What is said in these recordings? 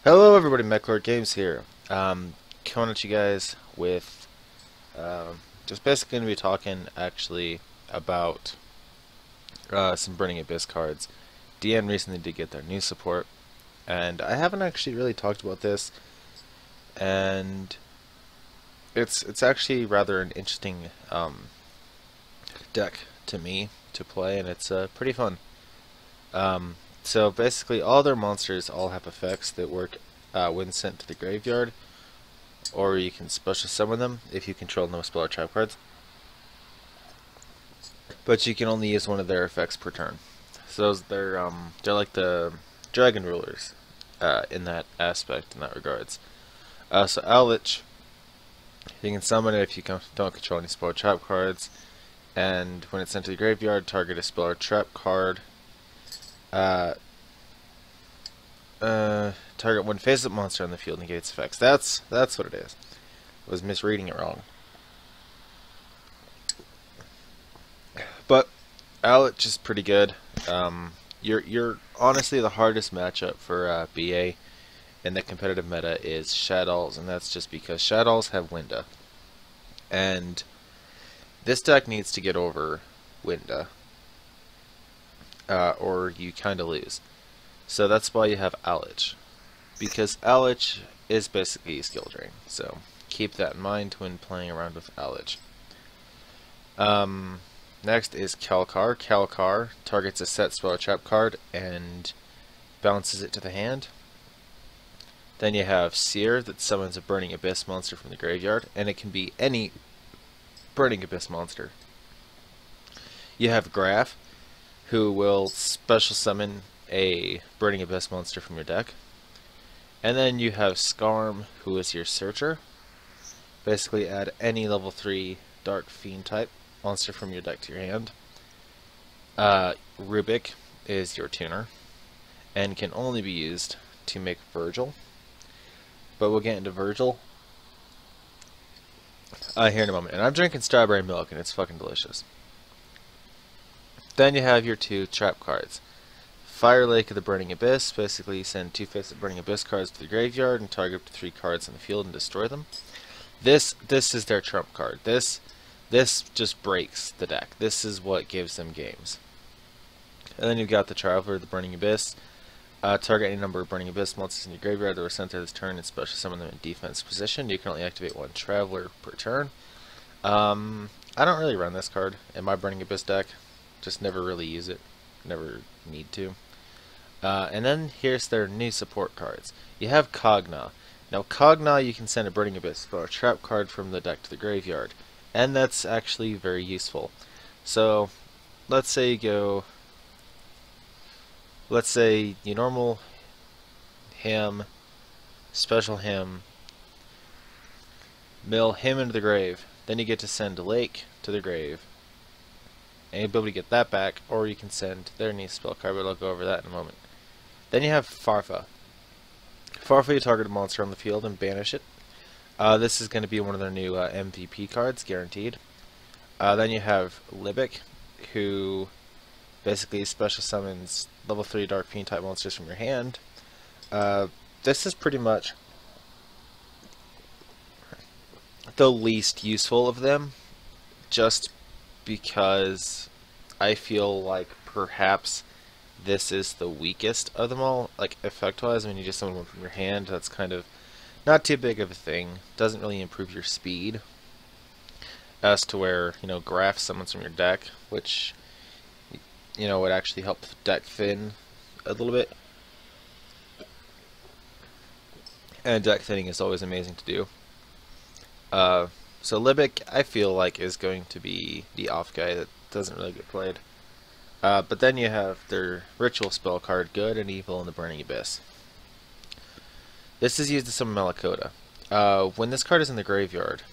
Hello everybody, MechlordGames here. Coming at you guys with just basically going to be talking actually about some Burning Abyss cards. DN recently did get their new support, and I haven't actually really talked about this, and it's actually rather an interesting deck to me to play, and it's pretty fun. So basically, all their monsters all have effects that work when sent to the graveyard, or you can special summon them if you control no spell or trap cards. But you can only use one of their effects per turn. So they're like the dragon rulers in that aspect, in that regards. So Owlich, you can summon it if you don't control any spell or trap cards, and when it's sent to the graveyard, target a spell or trap card. Target one face-up monster on the field negates effects. That's what it is. I was misreading it wrong. But Owlich is pretty good. You're honestly the hardest matchup for BA in the competitive meta is Shaddolls, and that's just because Shaddolls have Winda, and this deck needs to get over Winda, or you kind of lose. So that's why you have Owlich, because Owlich is basically a skill drain. So keep that in mind when playing around with Owlich. Next is Kalkar. Kalkar targets a set spell or trap card and bounces it to the hand. Then you have Seer that summons a Burning Abyss monster from the graveyard, and it can be any Burning Abyss monster. You have Graph, who will special summon a Burning Abyss monster from your deck. And then you have Skarm, who is your Searcher. Basically add any level 3 Dark Fiend type monster from your deck to your hand. Rubik is your tuner, and can only be used to make Virgil. But we'll get into Virgil here in a moment. And I'm drinking strawberry milk, and it's fucking delicious. Then you have your two trap cards. Fire Lake of the Burning Abyss. Basically, you send two face-up Burning Abyss cards to the graveyard and target up to 3 cards on the field and destroy them. This is their trump card. This just breaks the deck. This is what gives them games. And then you've got the Traveler of the Burning Abyss. Target any number of Burning Abyss monsters in your graveyard that were sent to this turn and special summon them in defense position. You can only activate one Traveler per turn. I don't really run this card in my Burning Abyss deck. Just never really use it. Never need to. And then here's their new support cards. You have Kog'Maw. Now Kog'Maw, you can send a Burning Abyss or a trap card from the deck to the graveyard, and that's actually very useful. So let's say you go. Let's say you normal him, special him, mill him into the grave. Then you get to send Lake to the grave, and you'll be able to get that back, or you can send their new spell card, but I'll go over that in a moment. Then you have Farfa. Farfa, you target a monster on the field and banish it. This is going to be one of their new MVP cards, guaranteed. Then you have Libic, who basically special summons level 3 Dark Fiend type monsters from your hand. This is pretty much the least useful of them, just because I feel like perhaps this is the weakest of them all, like effect-wise. I mean, you just summon one from your hand, that's kind of not too big of a thing. Doesn't really improve your speed, as to where, you know, Graph summons from your deck, which, you know, would actually help the deck thin a little bit. And deck thinning is always amazing to do. So Libic, I feel like, is going to be the off guy that doesn't really get played. But then you have their ritual spell card, Good and Evil in the Burning Abyss. This is used to summon Samalkota. When this card is in the graveyard,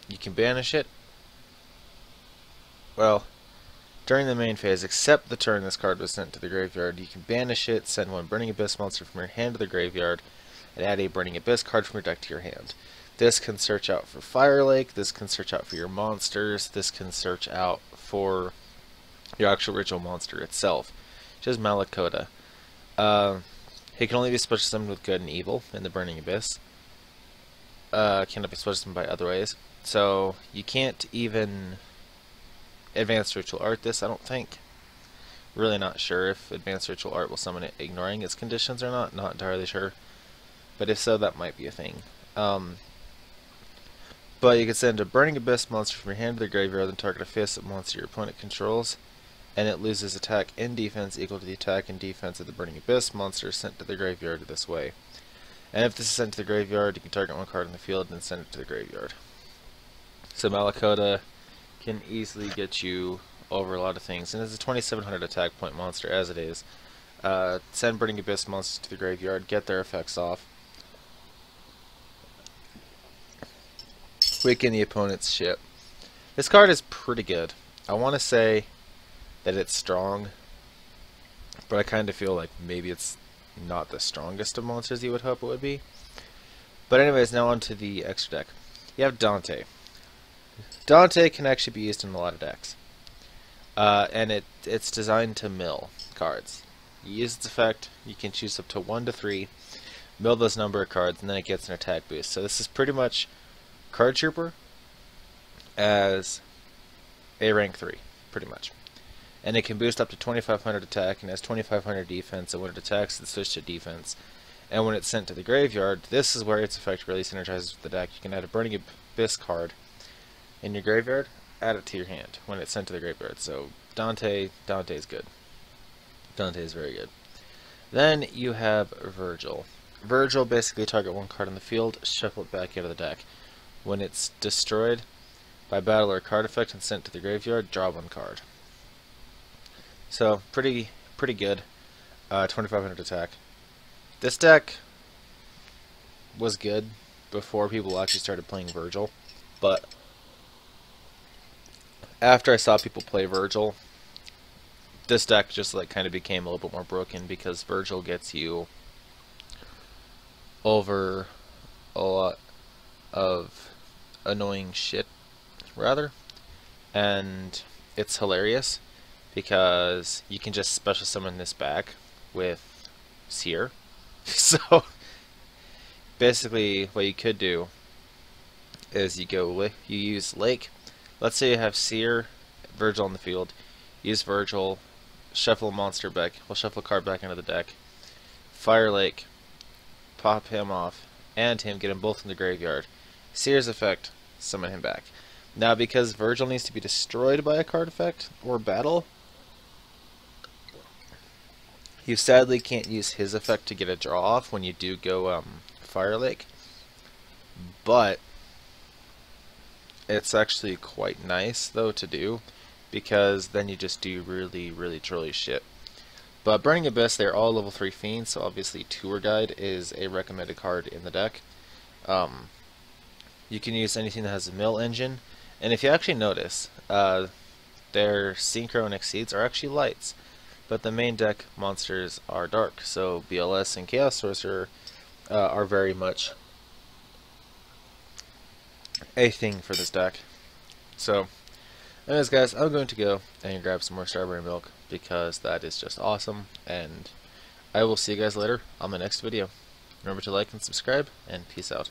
you can banish it. Well, during the main phase, except the turn this card was sent to the graveyard, you can banish it, send one Burning Abyss monster from your hand to the graveyard, and add a Burning Abyss card from your deck to your hand. This can search out for Fire Lake, this can search out for your monsters, this can search out for your actual ritual monster itself, which is Samalkota. He can only be special summoned with good and evil in the Burning Abyss. Cannot be special summoned by other ways. So you can't even Advanced Ritual Art this, I don't think. Really not sure if Advanced Ritual Art will summon it ignoring its conditions or not. Not entirely sure. But if so, that might be a thing. But you can send a Burning Abyss monster from your hand to the graveyard and target a face monster your opponent controls, and it loses attack and defense equal to the attack and defense of the Burning Abyss monster sent to the graveyard this way. And if this is sent to the graveyard, you can target one card in the field and send it to the graveyard. So Samalkota can easily get you over a lot of things, and it's a 2700 attack point monster as it is. Send Burning Abyss monsters to the graveyard, get their effects off, weaken the opponent's ship. This card is pretty good. I want to say that it's strong, but I kind of feel like maybe it's not the strongest of monsters you would hope it would be. But anyways, now on to the extra deck. You have Dante. Dante can actually be used in a lot of decks. And it's designed to mill cards. You use its effect, you can choose up to 1 to 3, mill those number of cards, and then it gets an attack boost. So this is pretty much Card Trooper as a rank 3, pretty much. And it can boost up to 2500 attack and has 2500 defense, and when it attacks it switches to defense. And when it's sent to the graveyard, this is where its effect really synergizes with the deck. You can add a Burning Abyss card in your graveyard, add it to your hand when it's sent to the graveyard. So Dante is good. Dante is very good. Then you have Virgil. Virgil basically target one card in the field, shuffle it back into the deck. When it's destroyed by battle or card effect and sent to the graveyard, draw one card. So pretty good. 2500 attack. This deck was good before people actually started playing Virgil, but after I saw people play Virgil, this deck just like kind of became a little bit more broken because Virgil gets you over a lot of annoying shit, rather, and it's hilarious because you can just special summon this back with Seer. So basically what you could do is you use Lake. Let's say you have Seer, Virgil on the field, use Virgil, shuffle a monster back, we'll shuffle a card back into the deck, Fire Lake, pop him off, and him, get them both in the graveyard. Seer's effect, summon him back. Now because Virgil needs to be destroyed by a card effect or battle, you sadly can't use his effect to get a draw off when you do go Fire Lake, but it's actually quite nice though to do, because then you just do really truly shit. But Burning Abyss, they're all level 3 fiends, so obviously Tour Guide is a recommended card in the deck. You can use anything that has a mill engine, and if you actually notice, their Synchro and Exceeds are actually lights, but the main deck monsters are dark, so BLS and Chaos Sorcerer are very much a thing for this deck. So anyways guys, I'm going to go and grab some more strawberry milk because that is just awesome, and I will see you guys later on my next video. Remember to like and subscribe, and peace out.